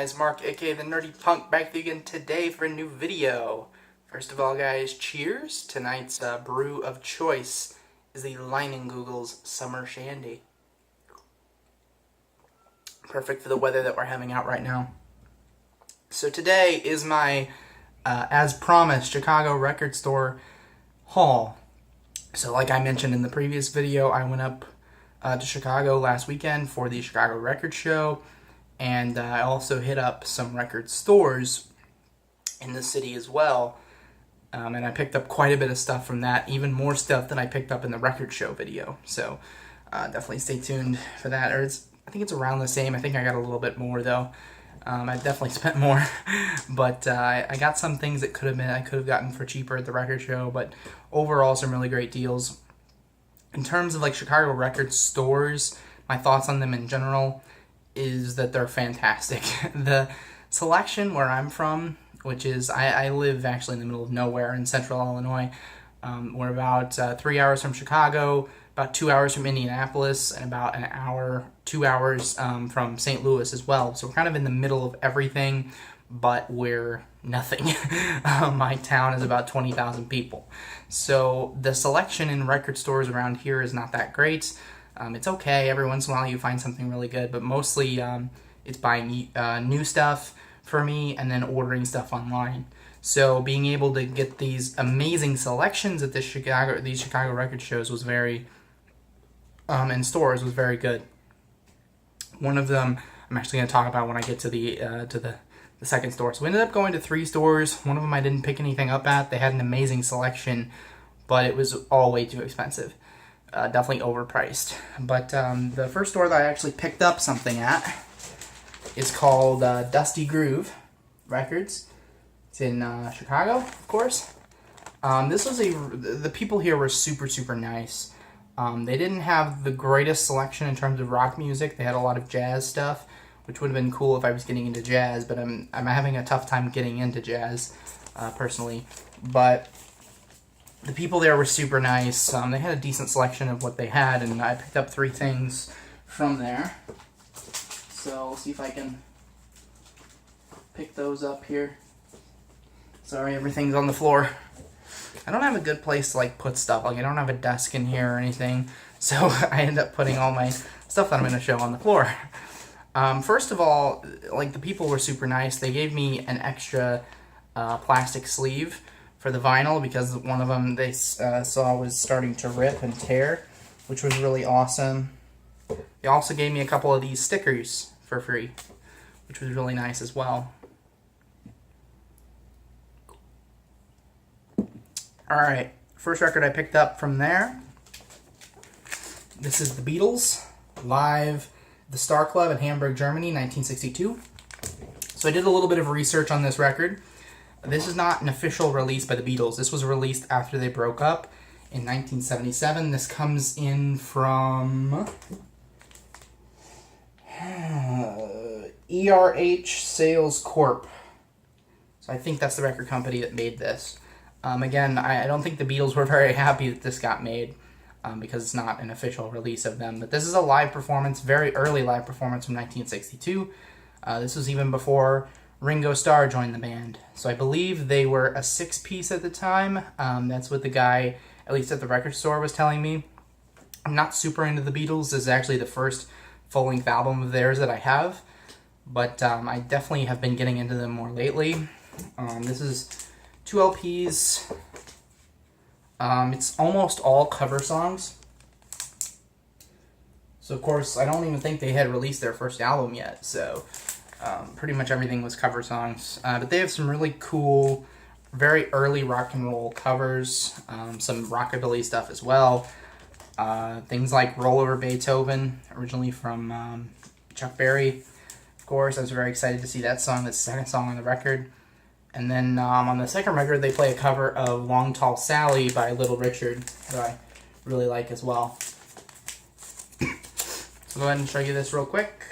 guys? Mark, aka the Nerdy Punk, back again today for a new video. First of all, guys, cheers. Tonight's brew of choice is the Google's Summer Shandy. Perfect for the weather that we're having out right now. So today is my, as promised, Chicago record store haul. So like I mentioned in the previous video, I went up to Chicago last weekend for the Chicago Record Show, and I also hit up some record stores in the city as well, and I picked up quite a bit of stuff from that, even more stuff than I picked up in the record show video, so definitely stay tuned for that. I think it's around the same. I think I got a little bit more though. I definitely spent more, but I got some things that I could have gotten for cheaper at the record show, but overall some really great deals. In terms of like Chicago record stores, my thoughts on them in general is that they're fantastic. The selection where I'm from, which is, I live actually in the middle of nowhere in central Illinois. We're about 3 hours from Chicago, about 2 hours from Indianapolis, and about 2 hours from St. Louis as well. So we're kind of in the middle of everything, but we're nothing. My town is about 20,000 people. So the selection in record stores around here is not that great. It's okay. Every once in a while you find something really good, but mostly it's buying new stuff for me and then ordering stuff online. So being able to get these amazing selections at these Chicago record shows was very, in stores was very good. One of them I'm actually going to talk about when I get to the second store. So we ended up going to 3 stores. One of them I didn't pick anything up at. They had an amazing selection, but it was all way too expensive. Definitely overpriced. But the first store that I actually picked up something at is called Dusty Groove Records. It's in Chicago, of course. The people here were super, super nice. They didn't have the greatest selection in terms of rock music. They had a lot of jazz stuff, which would have been cool if I was getting into jazz, but I'm having a tough time getting into jazz, personally. But the people there were super nice. They had a decent selection of what they had, and I picked up 3 things from there. So we'll see if I can pick those up here. Sorry, everything's on the floor. I don't have a good place to like put stuff. Like I don't have a desk in here or anything, so I end up putting all my stuff that I'm going to show on the floor. First of all, like the people were super nice. They gave me an extra plastic sleeve for the vinyl because one of them they saw was starting to rip and tear, which was really awesome. They also gave me a couple of these stickers for free, which was really nice as well. Alright, first record I picked up from there. This is the Beatles, live at the Star Club in Hamburg, Germany, 1962. So I did a little bit of research on this record. This is not an official release by the Beatles. This was released after they broke up in 1977. This comes in from ERH Sales Corp. So I think that's the record company that made this. Again, I don't think the Beatles were very happy that this got made because it's not an official release of them. But this is a live performance, very early live performance from 1962. This was even before Ringo Starr joined the band. So I believe they were a 6-piece at the time. That's what the guy, at least at the record store, was telling me. I'm not super into the Beatles. This is actually the first full-length album of theirs that I have. But I definitely have been getting into them more lately. This is 2 LPs. It's almost all cover songs. So of course, I don't even think they had released their first album yet. So pretty much everything was cover songs. But they have some really cool, very early rock and roll covers. Some rockabilly stuff as well. Things like Roll Over Beethoven, originally from Chuck Berry. Of course, I was very excited to see that song. That's the second song on the record. And then on the second record, they play a cover of Long Tall Sally by Little Richard that I really like as well. So go ahead and show you this real quick.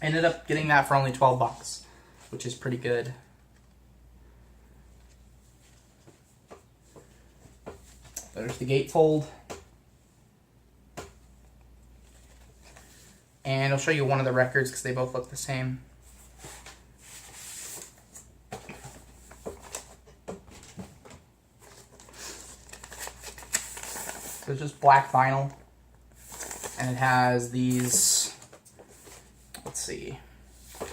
I ended up getting that for only $12, which is pretty good. There's the gatefold. And I'll show you one of the records because they both look the same. So it's just black vinyl. And it has these, let's see,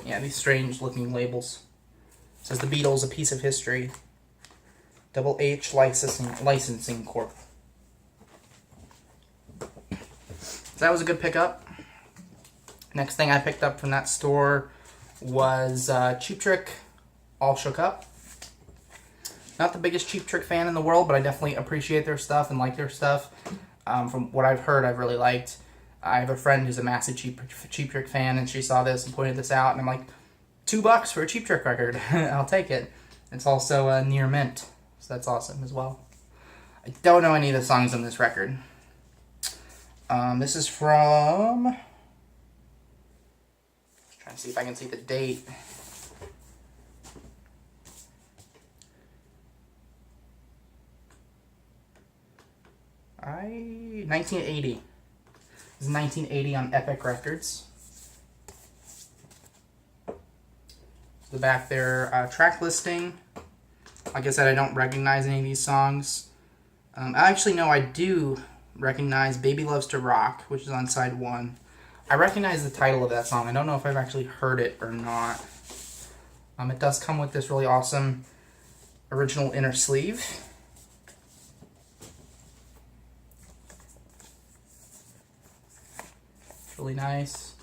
yeah, these strange looking labels. It says The Beatles, A Piece of History. Double H Licensing Corp. So that was a good pickup. Next thing I picked up from that store was Cheap Trick, All Shook Up. Not the biggest Cheap Trick fan in the world, but I definitely appreciate their stuff and like their stuff. From what I've heard, I've really liked. I have a friend who's a massive Cheap Trick fan, and she saw this and pointed this out, and I'm like, $2 for a Cheap Trick record. I'll take it. It's also near mint, so that's awesome as well. I don't know any of the songs on this record. This is from... Trying to see if I can see the date. I 1980. This is 1980 on Epic Records. The back there, track listing. Like I said, I don't recognize any of these songs. Actually, no, I do recognize Baby Loves to Rock, which is on side 1. I recognize the title of that song. I don't know if I've actually heard it or not. It does come with this really awesome original inner sleeve. It's really nice.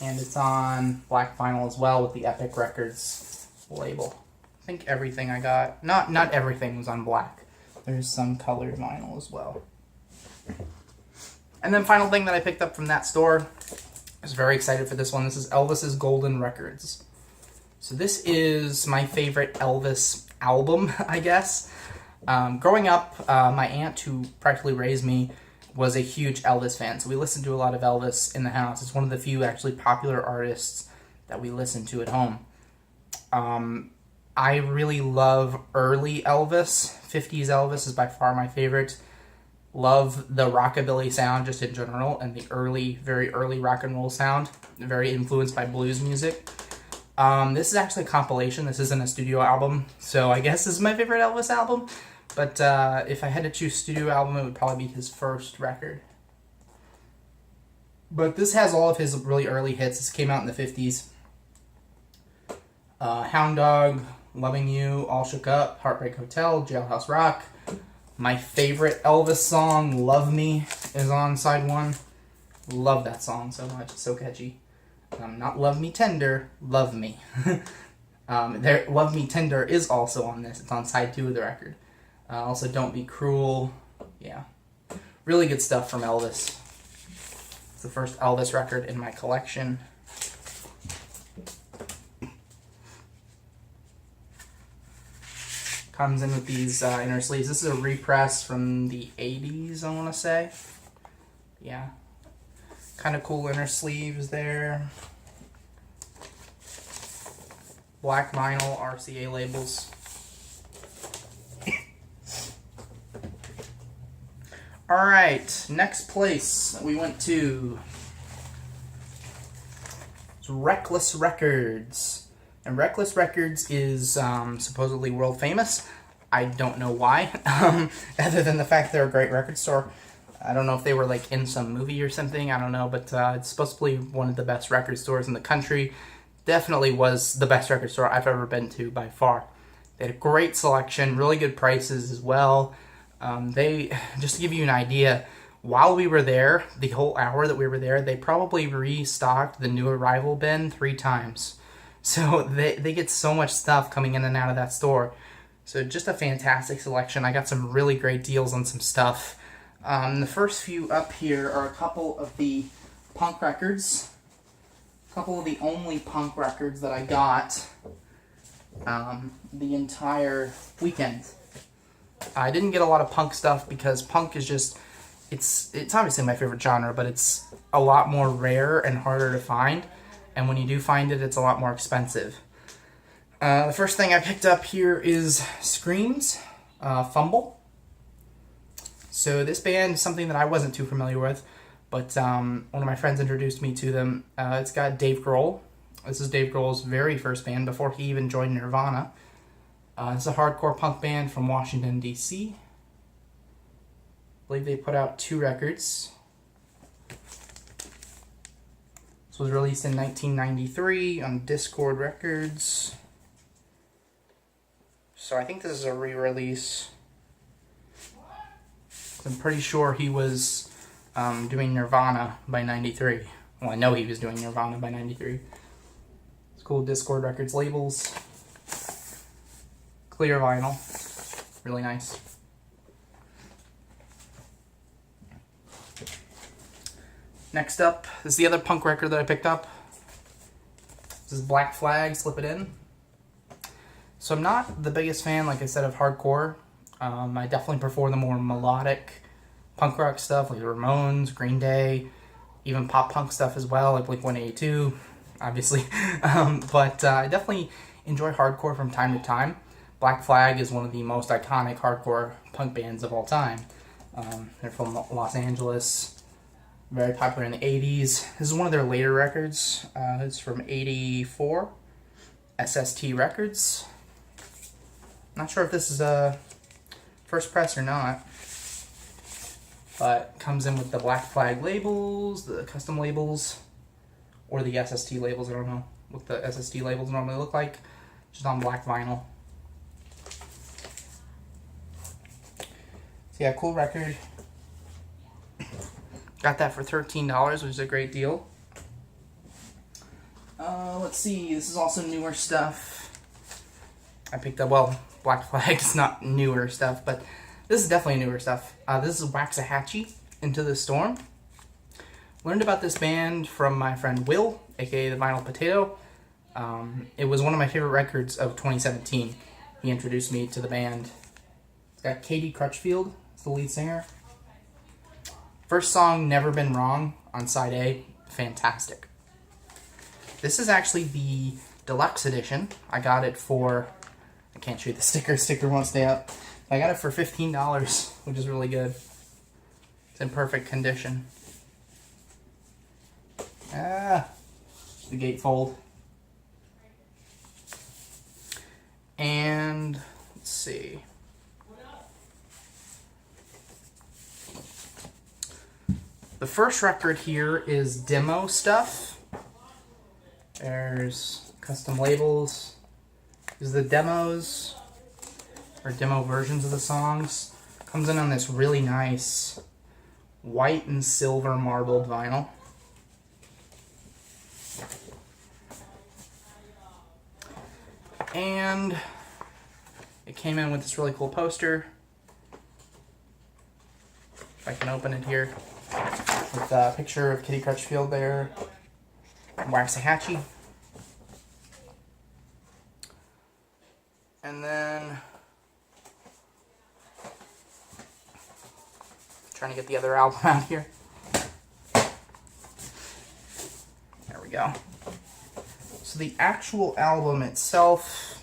And it's on black vinyl as well with the Epic Records label. I think everything I got, not everything was on black. There's some colored vinyl as well. And then final thing that I picked up from that store, I was very excited for this one. This is Elvis's Golden Records. So this is my favorite Elvis album, I guess. Growing up, my aunt who practically raised me was a huge Elvis fan. So we listened to a lot of Elvis in the house. It's one of the few actually popular artists that we listen to at home. I really love early Elvis. 50s Elvis is by far my favorite. Love the rockabilly sound just in general, and the very early rock and roll sound. Very influenced by blues music. This is actually a compilation. This isn't a studio album, so I guess this is my favorite Elvis album. But if I had to choose studio album, it would probably be his first record. But this has all of his really early hits. This came out in the 50s. Hound Dog, Loving You, All Shook Up, Heartbreak Hotel, Jailhouse Rock. My favorite Elvis song, Love Me, is on side 1. Love that song so much. It's so catchy. Not Love Me Tender, Love Me. Love Me Tender is also on this. It's on side 2 of the record. Also, Don't Be Cruel. Yeah. Really good stuff from Elvis. It's the first Elvis record in my collection. Comes in with these inner sleeves. This is a repress from the 80s, I want to say. Yeah. Kind of cool inner sleeves there. Black vinyl RCA labels. Alright, next place we went to is Reckless Records. And Reckless Records is supposedly world famous. I don't know why, other than the fact they're a great record store. I don't know if they were like in some movie or something, I don't know, but it's supposed to be one of the best record stores in the country. Definitely was the best record store I've ever been to by far. They had a great selection, really good prices as well. Just to give you an idea, while we were there, the whole hour that we were there, they probably restocked the new arrival bin 3 times. So they get so much stuff coming in and out of that store. So just a fantastic selection. I got some really great deals on some stuff. The first few up here are a couple of the punk records. A couple of the only punk records that I got the entire weekend. I didn't get a lot of punk stuff because punk is just, it's obviously my favorite genre, but it's a lot more rare and harder to find. And when you do find it, it's a lot more expensive. The first thing I picked up here is Scream's Fumble. So this band is something that I wasn't too familiar with, but one of my friends introduced me to them. It's got Dave Grohl. This is Dave Grohl's very first band before he even joined Nirvana. It's a hardcore punk band from Washington, D.C. believe they put out 2 records. This was released in 1993 on Discord Records. So I think this is a re-release. I'm pretty sure he was doing Nirvana by 93. Well, I know he was doing Nirvana by 93. It's cool Discord Records labels. Clear vinyl. Really nice. Next up, this is the other punk record that I picked up. This is Black Flag, Slip It In. So I'm not the biggest fan, like I said, of hardcore. I definitely prefer the more melodic punk rock stuff, like the Ramones, Green Day, even pop punk stuff as well, like Blink-182, obviously. But I definitely enjoy hardcore from time to time. Black Flag is one of the most iconic hardcore punk bands of all time. They're from Los Angeles. Very popular in the 80s. This is one of their later records. It's from 84. SST Records. Not sure if this is a first press or not. But comes in with the Black Flag labels, the custom labels, or the SST labels. I don't know what the SST labels normally look like. Just on black vinyl. So yeah, cool record. Got that for $13, which is a great deal. Let's see, this is also newer stuff. I picked up, well, Black Flag is not newer stuff, but this is definitely newer stuff. This is Waxahachie, Into the Storm. Learned about this band from my friend Will, aka the Vinyl Potato. It was one of my favorite records of 2017. He introduced me to the band. It's got Katy Crutchfield, it's the lead singer. First song, Never Been Wrong, on side A, fantastic. This is actually the deluxe edition. I got it for, I can't show you the sticker won't stay up. I got it for $15, which is really good. It's in perfect condition. The gatefold. And, let's see. The first record here is demo stuff. There's custom labels. These are the demos, or demo versions of the songs. Comes in on this really nice white and silver marbled vinyl. And it came in with this really cool poster. If I can open it here. With a picture of Katy Crutchfield there. Waxahachie. And then trying to get the other album out here. There we go. So the actual album itself,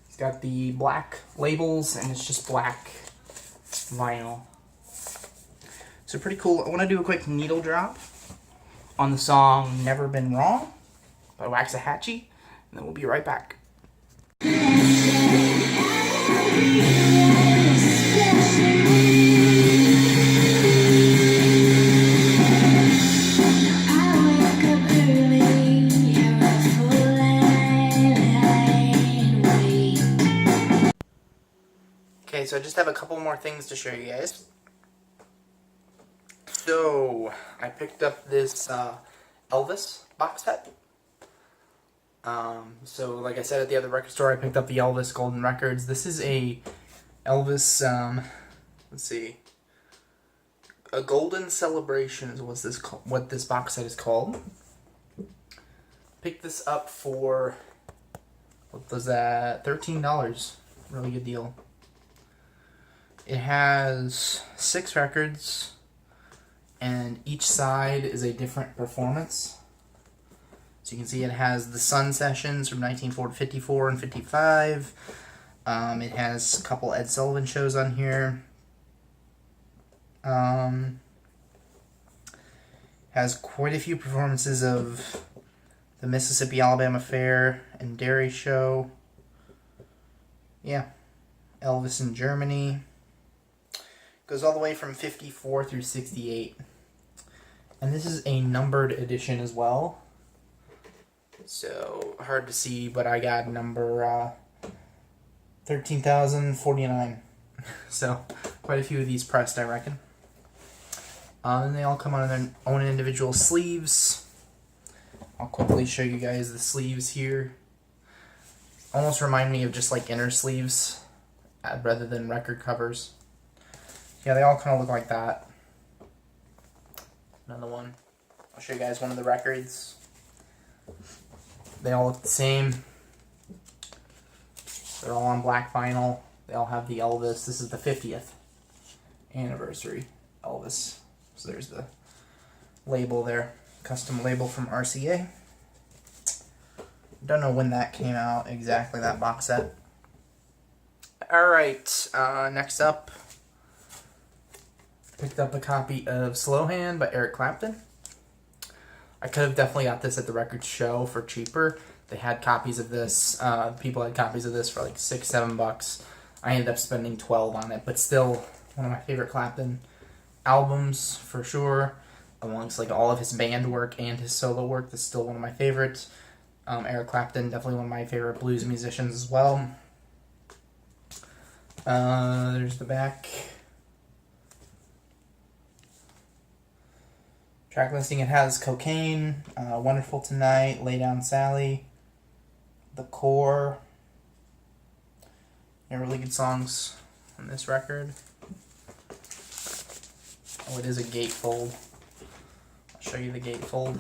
it's got the black labels and it's just black vinyl. So pretty cool. I want to do a quick needle drop on the song Never Been Wrong by Waxahachie, and then we'll be right back. Okay, so I just have a couple more things to show you guys. So, I picked up this Elvis Box Set. So, like I said at the other record store, I picked up the Elvis Golden Records. This is a Elvis, let's see, a Golden Celebration is what this box set is called. Picked this up for, what was that, $13. Really good deal. It has 6 records, and each side is a different performance. So you can see it has the Sun Sessions from 1954 and 55. It has a couple Ed Sullivan shows on here. Has quite a few performances of the Mississippi Alabama Fair and Dairy Show. Yeah. Elvis in Germany. Goes all the way from 54 through 68. And this is a numbered edition as well. So, hard to see, but I got number 13,049. So, quite a few of these pressed, I reckon. And they all come on their own individual sleeves. I'll quickly show you guys the sleeves here. Almost remind me of just like inner sleeves rather than record covers. Yeah, they all kind of look like that. Another one. I'll show you guys one of the records. They all look the same. They're all on black vinyl. They all have the Elvis. This is the 50th anniversary Elvis. So there's the label there. Custom label from RCA. Don't know when that came out exactly, that box set. Alright, next up, picked up a copy of Slow Hand by Eric Clapton. I could have definitely got this at the record show for cheaper. They had copies of this, people had copies of this for like $6, $7. I ended up spending $12 on it, but still one of my favorite Clapton albums for sure. Amongst like all of his band work and his solo work, this is still one of my favorites. Eric Clapton, definitely one of my favorite blues musicians as well. There's the back. Track listing, it has Cocaine, Wonderful Tonight, Lay Down Sally, The Core. Yeah, really good songs on this record. Oh, it is a gatefold. I'll show you the gatefold.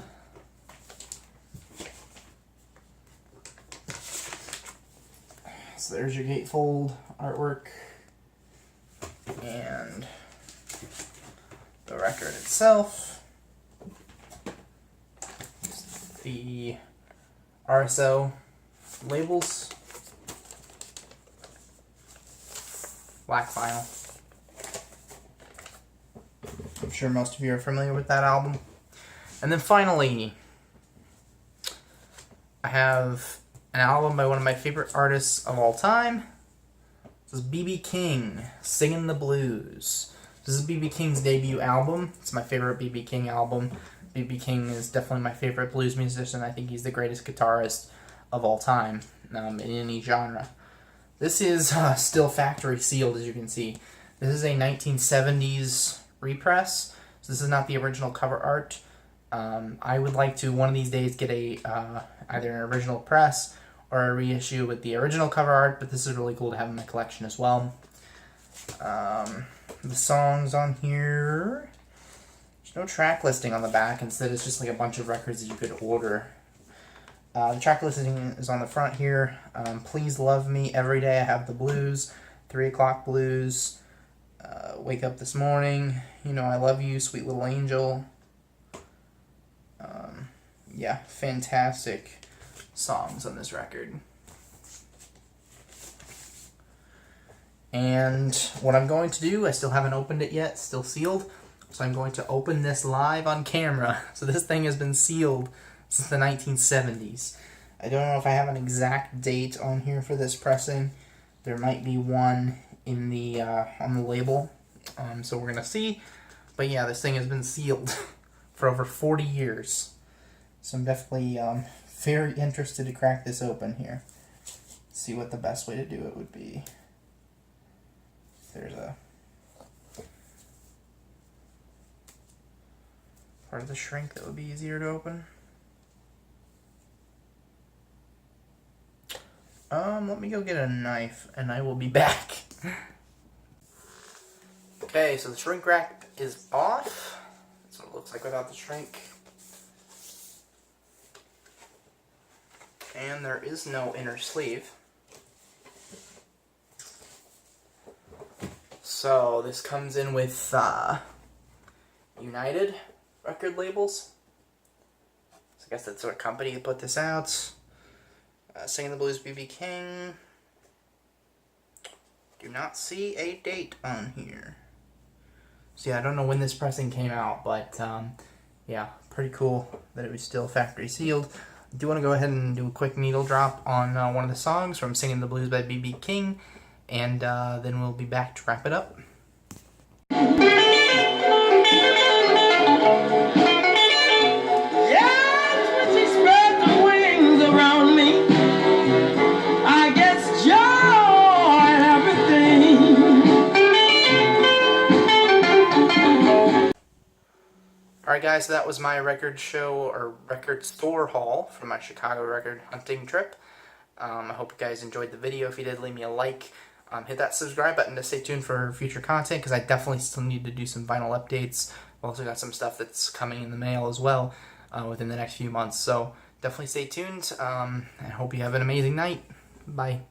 So there's your gatefold artwork and the record itself. The RSO labels. Black vinyl. I'm sure most of you are familiar with that album. And then finally, I have an album by one of my favorite artists of all time. This is B.B. King, Singin' the Blues. This is B.B. King's debut album. It's my favorite B.B. King album. B.B. King is definitely my favorite blues musician. I think he's the greatest guitarist of all time in any genre. This is still factory sealed, as you can see. This is a 1970s repress. So this is not the original cover art. I would like to one of these days get a either an original press or a reissue with the original cover art, but this is really cool to have in my collection as well. The songs on here, there's no track listing on the back. Instead, it's just like a bunch of records that you could order. The track listing is on the front here. Please Love Me, Every Day I Have the Blues, 3 O'Clock Blues, Wake Up This Morning, You Know I Love You, Sweet Little Angel. Yeah, fantastic songs on this record. And what I'm going to do, I still haven't opened it yet, still sealed, so I'm going to open this live on camera. So this thing has been sealed since the 1970s. I don't know if I have an exact date on here for this pressing. There might be one in the on the label, so we're gonna see. But yeah, this thing has been sealed for over 40 years. So I'm definitely very interested to crack this open here. See what the best way to do it would be. There's a part of the shrink that would be easier to open. Let me go get a knife and I will be back. Okay, so the shrink wrap is off. That's what it looks like without the shrink. And there is no inner sleeve. So this comes in with United record labels. So I guess that's what company that put this out. Singin' the Blues, B.B. King. Do not see a date on here. So yeah, I don't know when this pressing came out, but yeah, pretty cool that it was still factory sealed. I do want to go ahead and do a quick needle drop on one of the songs from Singin' the Blues by B.B. King, and then we'll be back to wrap it up. Alright guys, so that was my record show or record store haul for my Chicago record hunting trip. I hope you guys enjoyed the video. If you did, leave me a like. Hit that subscribe button to stay tuned for future content, because I definitely still need to do some vinyl updates. I've also got some stuff that's coming in the mail as well within the next few months. So definitely stay tuned. I hope you have an amazing night. Bye.